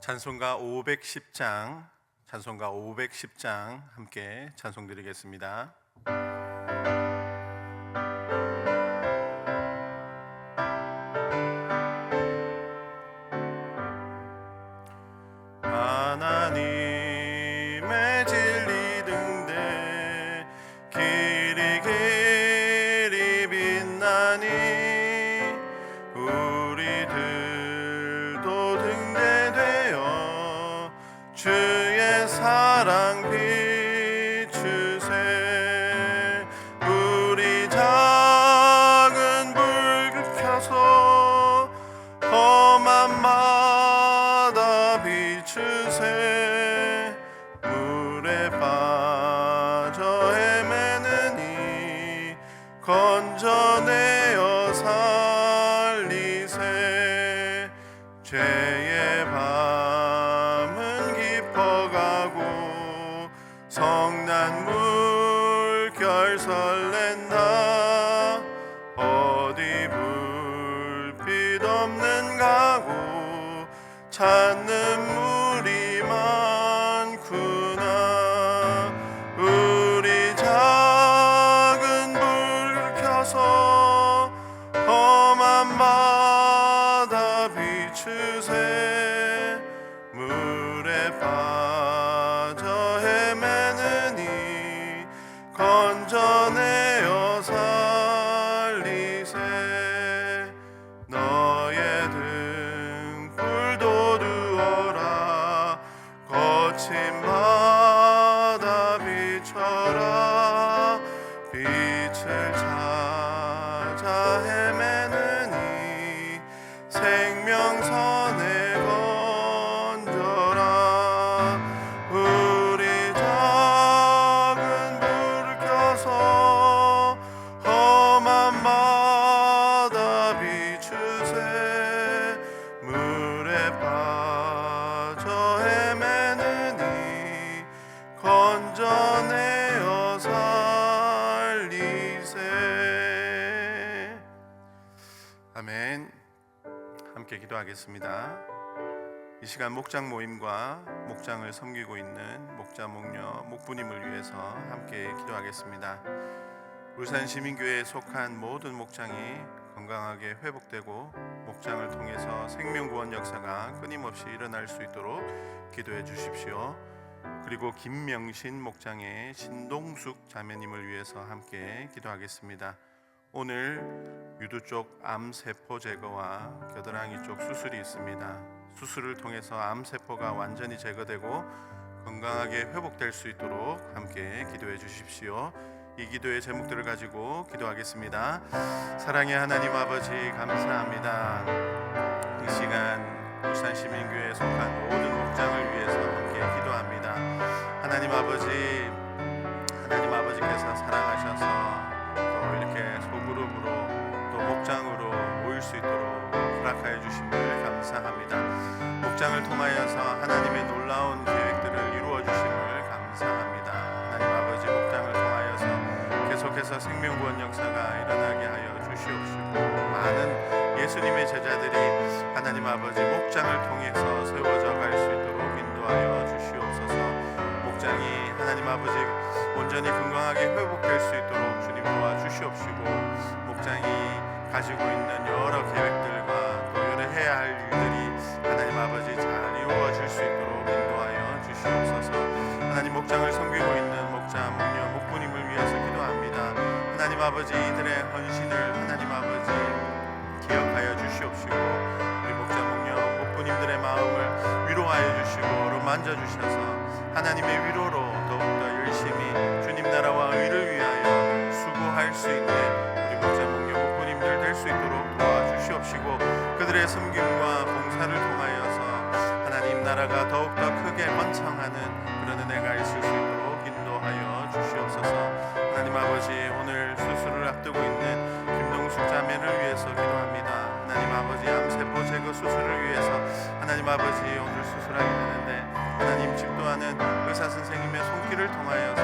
찬송가 510장 함께 찬송드리겠습니다. 하나님의 진리 등대 길이 빛나니 우리들도 등대되어 주의 사랑 비추세. 우리 작은 불 켜서 험한 바다 비추세. 물에 빠져 헤매느니 건져내어 살리세. 죄의 밤은 깊어가고 성난 물결 설렌다. 어디 불빛 없는 가구 찾는 물이 많구나. 우리 작은 불 켜서 험한 바다 비추세. 물에 빠져 헤매느니 건져내어 살리세. 너의 등불도 두어라. 거친 바다 비춰라. 빛을 찾아 헤매느니 생명선에 건져라. 우리 작은 불을 켜서 험한 바다 비추세. 물에 빠져 헤매느니 건져내어 살리세. 아멘. 함께 기도하겠습니다. 이 시간 목장 모임과 목장을 섬기고 있는 목자 목녀 목부님을 위해서 함께 기도하겠습니다. 울산 시민교회에 속한 모든 목장이 건강하게 회복되고 목장을 통해서 생명구원 역사가 끊임없이 일어날 수 있도록 기도해 주십시오. 그리고 김명신 목장의 신동숙 자매님을 위해서 함께 기도하겠습니다. 오늘 유두 쪽 암세포 제거와 겨드랑이 쪽 수술이 있습니다. 수술을 통해서 암세포가 완전히 제거되고 건강하게 회복될 수 있도록 함께 기도해 주십시오. 이 기도의 제목들을 가지고 기도하겠습니다. 사랑의 하나님 아버지, 감사합니다. 이 시간 울산 시민교회에 속한 모든 목장을 위해서 함께 기도합니다. 하나님 아버지께서 사랑하셔서 또 이렇게 소그룹으로 또 목장으로 모일 수 있도록 허락하여 주심을 감사합니다. 목장을 통하여서 하나님의 놀라운 계획들을 이루어 주심을 감사합니다. 하나님 아버지, 목장을 통하여서 계속해서 생명구원 역사가 일어나게 하여 주시옵시고, 많은 예수님의 제자들이 하나님 아버지 목장을 통해서 세워져 갈 수 있도록 인도하여 주시옵소서. 목장이 하나님 아버지 온전히 건강하게 회복될 수 있도록 주님 도와주시옵시고, 목장이 가지고 있는 여러 계획들과 또 여러 해야 할 일들이 하나님 아버지 잘 이루어질 수 있도록 인도하여 주시옵소서. 하나님 목장을 섬기고 있는 목자 목녀 목부님을 위해서 기도합니다. 하나님 아버지, 이들의 헌신을 하나님 아버지 기억하여 주시옵시고, 우리 목자 목녀 목부님들의 마음을 위로하여 주시고 만져 주셔서 하나님의 위로로 더욱더 열심히 주님 나라와 의를 위하여 수고할 수 있는 우리 목자 목녀 목부님들 될 수 있도록 도와주시옵시고, 그들의 섬김과 봉사를 통하여서 하나님 나라가 더욱더 크게 번창하는 그런 은혜가 있을 수 있도록 인도하여 주시옵소서. 하나님 아버지, 오늘 수술을 앞두고 있는 김동숙 자매를 위해서 기도합니다. 하나님 아버지, 암세포 제거 수술을 위해서 하나님 아버지 오늘 수술하게 되는데, 하나님 집도하는 의사 선생님의 손길을 통하여서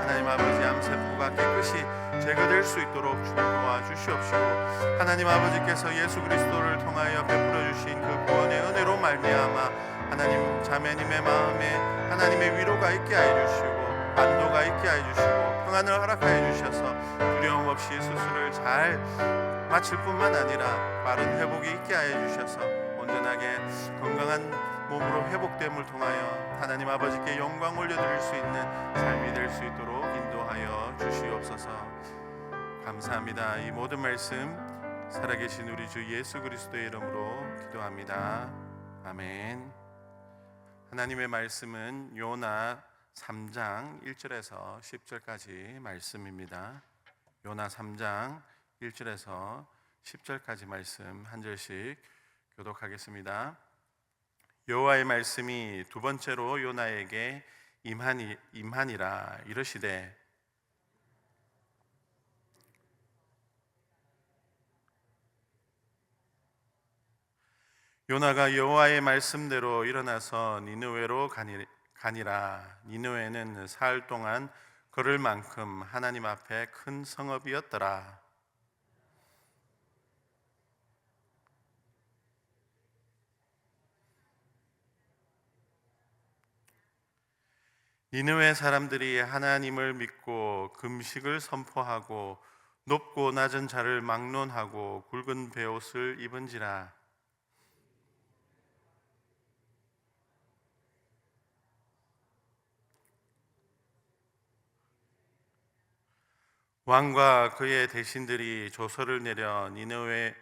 하나님 아버지 암세포가 깨끗이 제거될 수 있도록 주님 도와주시옵시고, 하나님 아버지께서 예수 그리스도를 통하여 베풀어 주신 그 구원의 은혜로 말미암아 하나님 자매님의 마음에 하나님의 위로가 있게 하여 주시고 안도가 있게 하여 주시고 평안을 허락하여 주셔서 두려움 없이 수술을 잘 마칠 뿐만 아니라 빠른 회복이 있게 하여 주셔서 온전하게 건강한 몸으로 회복됨을 통하여 하나님 아버지께 영광 올려드릴 수 있는 삶이 될 수 있도록 인도하여 주시옵소서. 감사합니다. 이 모든 말씀 살아계신 우리 주 예수 그리스도의 이름으로 기도합니다. 아멘. 하나님의 말씀은 요나 3장 1절에서 10절까지 말씀입니다. 요나 3장 1절에서 10절까지 말씀 한 절씩 교독하겠습니다. 여호와의 말씀이 두 번째로 요나에게 임하니라. 이르시되 요나가 여호와의 말씀대로 일어나서 니느웨로 가니라. 니느웨는 사흘 동안 걸을 만큼 하나님 앞에 큰 성읍이었더라. 니느웨 사람들이 하나님을 믿고 금식을 선포하고 높고 낮은 자를 막론하고 굵은 베옷을 입은지라. 왕과 그의 대신들이 조서를 내려 니느웨에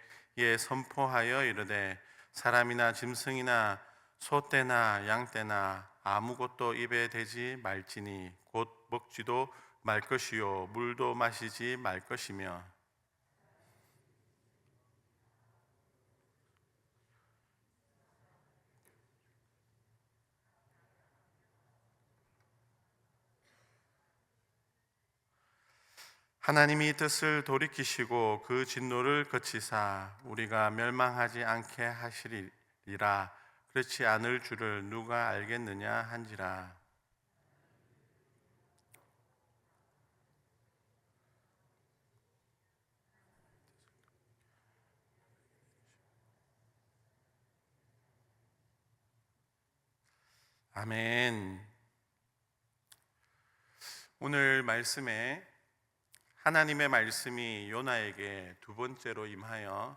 선포하여 이르되 사람이나 짐승이나 소떼나 양떼나 아무것도 입에 대지 말지니 곧 먹지도 말 것이요 물도 마시지 말 것이며 하나님이 뜻을 돌이키시고 그 진노를 그치사 우리가 멸망하지 않게 하시리라. 그렇지 않을 줄을 누가 알겠느냐 한지라. 아멘. 오늘 말씀에 하나님의 말씀이 요나에게 두 번째로 임하여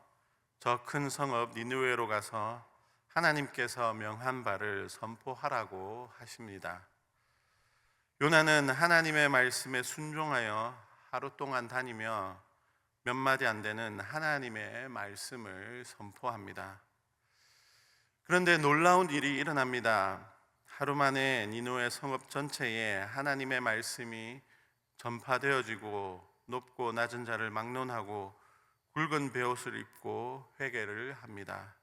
저 큰 성읍 니느웨로 가서 하나님께서 명한 바를 선포하라고 하십니다. 요나는 하나님의 말씀에 순종하여 하루 동안 다니며 몇 마디 안 되는 하나님의 말씀을 선포합니다. 그런데 놀라운 일이 일어납니다. 하루 만에 니느웨 성읍 전체에 하나님의 말씀이 전파되어지고 높고 낮은 자를 막론하고 굵은 베옷을 입고 회개를 합니다.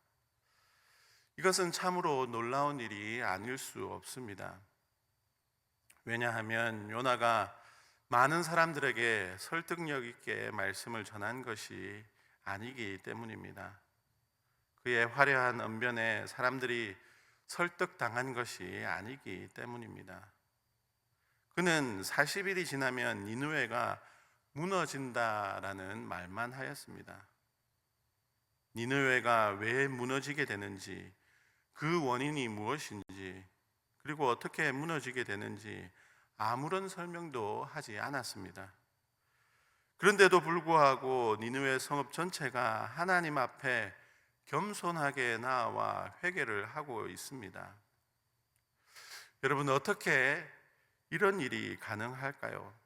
이것은 참으로 놀라운 일이 아닐 수 없습니다. 왜냐하면 요나가 많은 사람들에게 설득력 있게 말씀을 전한 것이 아니기 때문입니다. 그의 화려한 언변에 사람들이 설득당한 것이 아니기 때문입니다. 그는 40일이 지나면 니느웨가 무너진다라는 말만 하였습니다. 니느웨가 왜 무너지게 되는지, 그 원인이 무엇인지, 그리고 어떻게 무너지게 되는지 아무런 설명도 하지 않았습니다. 그런데도 불구하고 니느웨 성읍 전체가 하나님 앞에 겸손하게 나와 회개를 하고 있습니다. 여러분, 어떻게 이런 일이 가능할까요?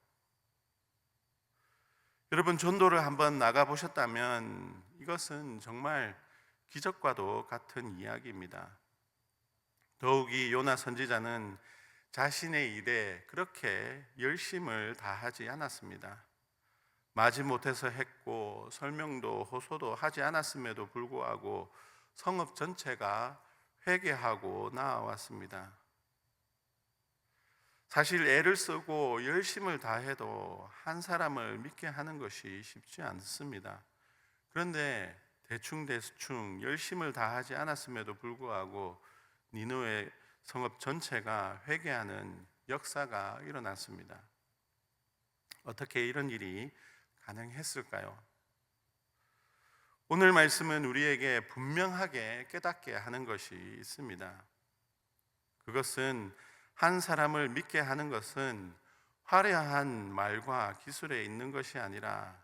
여러분, 전도를 한번 나가 보셨다면 이것은 정말 기적과도 같은 이야기입니다. 더욱이 요나 선지자는 자신의 일에 그렇게 열심을 다하지 않았습니다. 마지못해서 했고 설명도 호소도 하지 않았음에도 불구하고 성읍 전체가 회개하고 나아왔습니다. 사실 애를 쓰고 열심을 다해도 한 사람을 믿게 하는 것이 쉽지 않습니다. 그런데 대충 열심을 다하지 않았음에도 불구하고 니느웨 성읍 전체가 회개하는 역사가 일어났습니다. 어떻게 이런 일이 가능했을까요? 오늘 말씀은 우리에게 분명하게 깨닫게 하는 것이 있습니다. 그것은 한 사람을 믿게 하는 것은 화려한 말과 기술에 있는 것이 아니라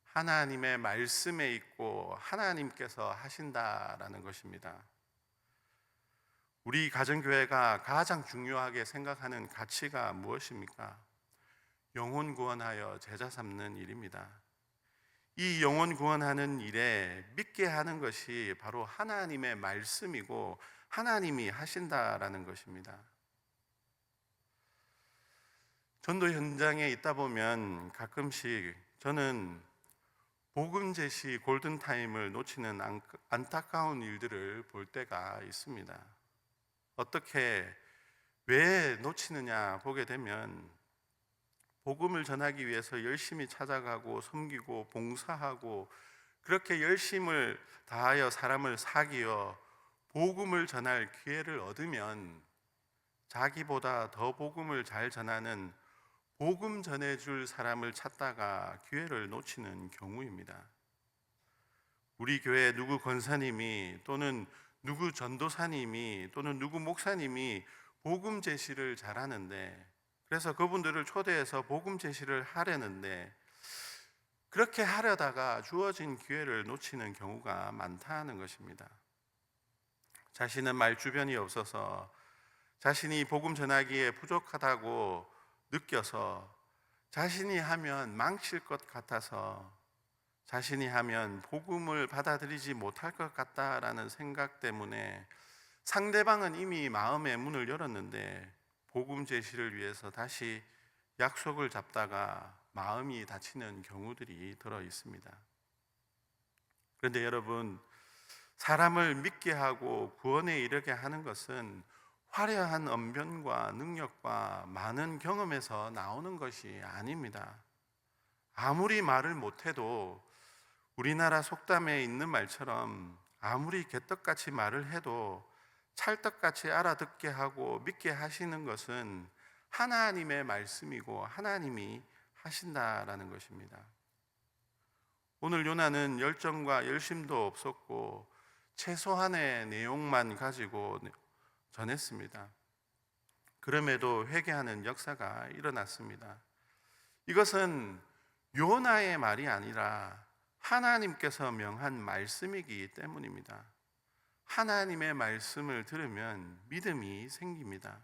하나님의 말씀에 있고 하나님께서 하신다라는 것입니다. 우리 가정교회가 가장 중요하게 생각하는 가치가 무엇입니까? 영혼 구원하여 제자 삼는 일입니다. 이 영혼 구원하는 일에 믿게 하는 것이 바로 하나님의 말씀이고 하나님이 하신다라는 것입니다. 전도 현장에 있다 보면 가끔씩 저는 복음 제시 골든타임을 놓치는 안타까운 일들을 볼 때가 있습니다. 어떻게, 왜 놓치느냐 보게 되면 복음을 전하기 위해서 열심히 찾아가고 섬기고 봉사하고 그렇게 열심을 다하여 사람을 사귀어 복음을 전할 기회를 얻으면 자기보다 더 복음을 잘 전하는 복음 전해줄 사람을 찾다가 기회를 놓치는 경우입니다. 우리 교회 누구 권사님이 또는 누구 전도사님이 또는 누구 목사님이 복음 제시를 잘하는데, 그래서 그분들을 초대해서 복음 제시를 하려는데 그렇게 하려다가 주어진 기회를 놓치는 경우가 많다는 것입니다. 자신은 말 주변이 없어서 자신이 복음 전하기에 부족하다고 느껴서 자신이 하면 망칠 것 같아서 자신이 하면 복음을 받아들이지 못할 것 같다라는 생각 때문에 상대방은 이미 마음의 문을 열었는데 복음 제시를 위해서 다시 약속을 잡다가 마음이 다치는 경우들이 들어 있습니다. 그런데 여러분, 사람을 믿게 하고 구원에 이르게 하는 것은 화려한 언변과 능력과 많은 경험에서 나오는 것이 아닙니다. 아무리 말을 못해도 우리나라 속담에 있는 말처럼 아무리 개떡같이 말을 해도 찰떡같이 알아듣게 하고 믿게 하시는 것은 하나님의 말씀이고 하나님이 하신다라는 것입니다. 오늘 요나는 열정과 열심도 없었고 최소한의 내용만 가지고 전했습니다. 그럼에도 회개하는 역사가 일어났습니다. 이것은 요나의 말이 아니라 하나님께서 명한 말씀이기 때문입니다. 하나님의 말씀을 들으면 믿음이 생깁니다.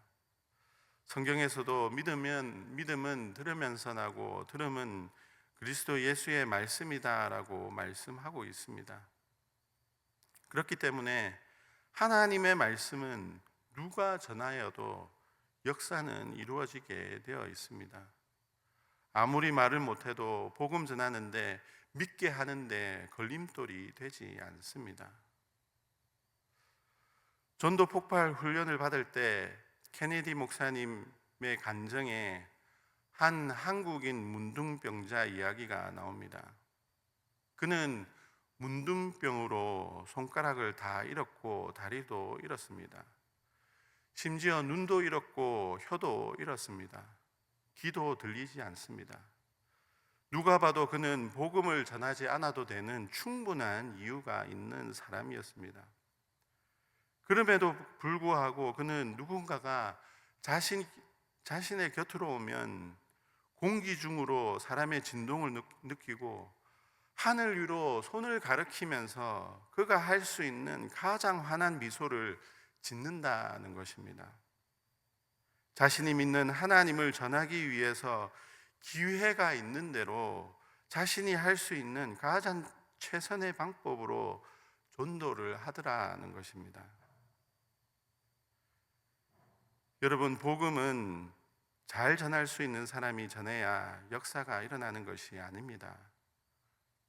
성경에서도 믿음은 들으면서 나고 들음은 그리스도 예수의 말씀이다라고 말씀하고 있습니다. 그렇기 때문에 하나님의 말씀은 누가 전하여도 역사는 이루어지게 되어 있습니다. 아무리 말을 못해도 복음 전하는데 믿게 하는데 걸림돌이 되지 않습니다. 전도 폭발 훈련을 받을 때 케네디 목사님의 간증에 한 한국인 문둥병자 이야기가 나옵니다. 그는 문둥병으로 손가락을 다 잃었고 다리도 잃었습니다. 심지어 눈도 잃었고 혀도 잃었습니다. 귀도 들리지 않습니다. 누가 봐도 그는 복음을 전하지 않아도 되는 충분한 이유가 있는 사람이었습니다. 그럼에도 불구하고 그는 누군가가 자신의 곁으로 오면 공기 중으로 사람의 진동을 느끼고 하늘 위로 손을 가리키면서 그가 할 수 있는 가장 환한 미소를 짓는다는 것입니다. 자신이 믿는 하나님을 전하기 위해서 기회가 있는 대로 자신이 할 수 있는 가장 최선의 방법으로 전도를 하더라는 것입니다. 여러분, 복음은 잘 전할 수 있는 사람이 전해야 역사가 일어나는 것이 아닙니다.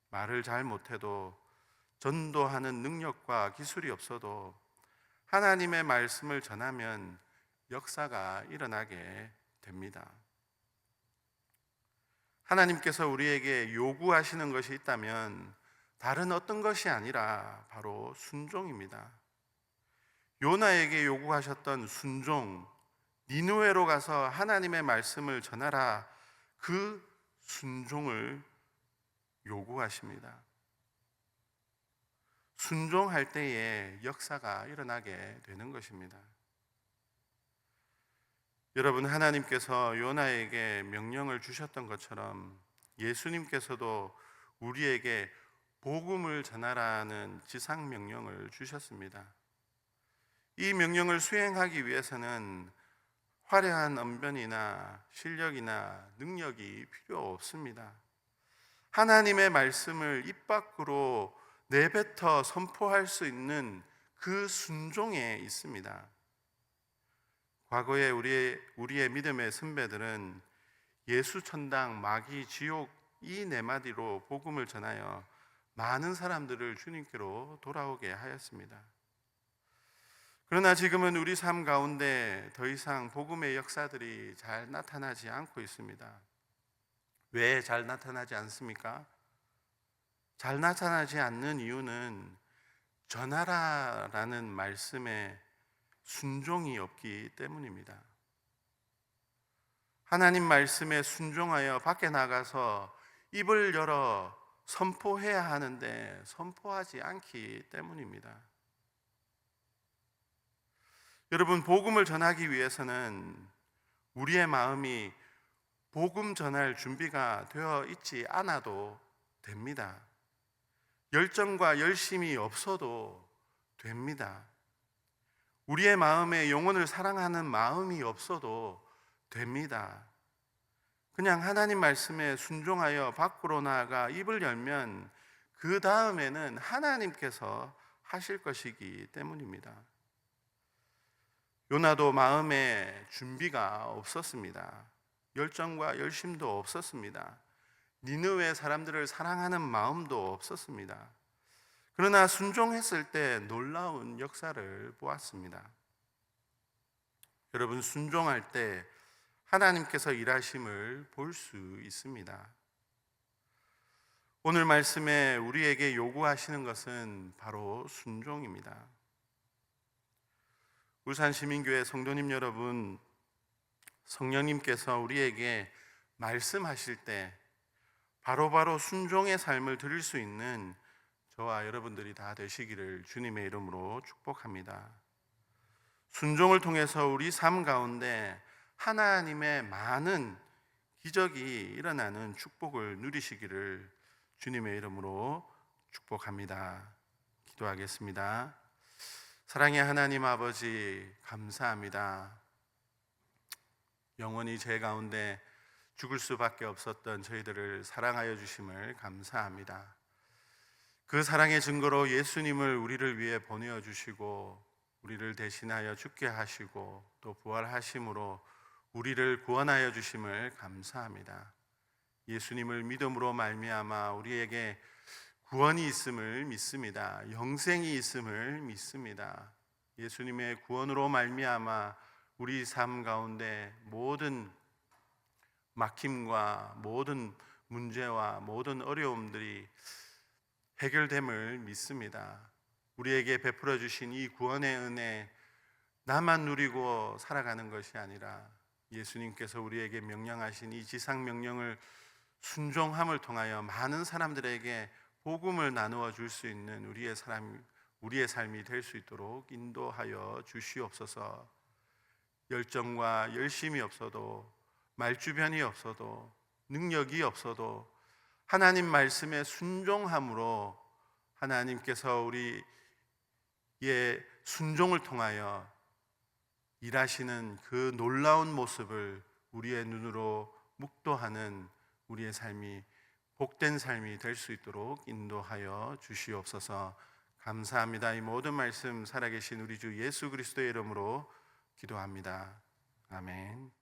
말을 잘 못해도 전도하는 능력과 기술이 없어도 하나님의 말씀을 전하면 역사가 일어나게 됩니다. 하나님께서 우리에게 요구하시는 것이 있다면 다른 어떤 것이 아니라 바로 순종입니다. 요나에게 요구하셨던 순종, 니느웨로 가서 하나님의 말씀을 전하라, 그 순종을 요구하십니다. 순종할 때에 역사가 일어나게 되는 것입니다. 여러분, 하나님께서 요나에게 명령을 주셨던 것처럼 예수님께서도 우리에게 복음을 전하라는 지상 명령을 주셨습니다. 이 명령을 수행하기 위해서는 화려한 언변이나 실력이나 능력이 필요 없습니다. 하나님의 말씀을 입 밖으로 내뱉어 선포할 수 있는 그 순종에 있습니다. 과거에 우리의 믿음의 선배들은 예수 천당, 마귀 지옥 이 네 마디로 복음을 전하여 많은 사람들을 주님께로 돌아오게 하였습니다. 그러나 지금은 우리 삶 가운데 더 이상 복음의 역사들이 잘 나타나지 않고 있습니다. 왜 잘 나타나지 않습니까? 잘 나타나지 않는 이유는 전하라라는 말씀에 순종이 없기 때문입니다. 하나님 말씀에 순종하여 밖에 나가서 입을 열어 선포해야 하는데 선포하지 않기 때문입니다. 여러분, 복음을 전하기 위해서는 우리의 마음이 복음 전할 준비가 되어 있지 않아도 됩니다. 열정과 열심이 없어도 됩니다. 우리의 마음에 영혼을 사랑하는 마음이 없어도 됩니다. 그냥 하나님 말씀에 순종하여 밖으로 나아가 입을 열면 그 다음에는 하나님께서 하실 것이기 때문입니다. 요나도 마음에 준비가 없었습니다. 열정과 열심도 없었습니다. 니느웨 사람들을 사랑하는 마음도 없었습니다. 그러나 순종했을 때 놀라운 역사를 보았습니다. 여러분, 순종할 때 하나님께서 일하심을 볼 수 있습니다. 오늘 말씀에 우리에게 요구하시는 것은 바로 순종입니다. 울산시민교회 성도님 여러분, 성령님께서 우리에게 말씀하실 때 바로바로 순종의 삶을 드릴 수 있는 저와 여러분들이 다 되시기를 주님의 이름으로 축복합니다. 순종을 통해서 우리 삶 가운데 하나님의 많은 기적이 일어나는 축복을 누리시기를 주님의 이름으로 축복합니다. 기도하겠습니다. 사랑의 하나님 아버지, 감사합니다. 영원히 제 가운데 죽을 수밖에 없었던 저희들을 사랑하여 주심을 감사합니다. 그 사랑의 증거로 예수님을 우리를 위해 보내어 주시고 우리를 대신하여 죽게 하시고 또 부활하심으로 우리를 구원하여 주심을 감사합니다. 예수님을 믿음으로 말미암아 우리에게 구원이 있음을 믿습니다. 영생이 있음을 믿습니다. 예수님의 구원으로 말미암아 우리 삶 가운데 모든 막힘과 모든 문제와 모든 어려움들이 해결됨을 믿습니다. 우리에게 베풀어 주신 이 구원의 은혜, 나만 누리고 살아가는 것이 아니라 예수님께서 우리에게 명령하신 이 지상 명령을 순종함을 통하여 많은 사람들에게 복음을 나누어 줄 수 있는 우리의 삶이 될 수 있도록 인도하여 주시옵소서. 열정과 열심이 없어도, 말주변이 없어도, 능력이 없어도 하나님 말씀에 순종함으로 하나님께서 우리의 순종을 통하여 일하시는 그 놀라운 모습을 우리의 눈으로 묵도하는 우리의 삶이 복된 삶이 될 수 있도록 인도하여 주시옵소서. 감사합니다. 이 모든 말씀 살아계신 우리 주 예수 그리스도의 이름으로 기도합니다. 아멘.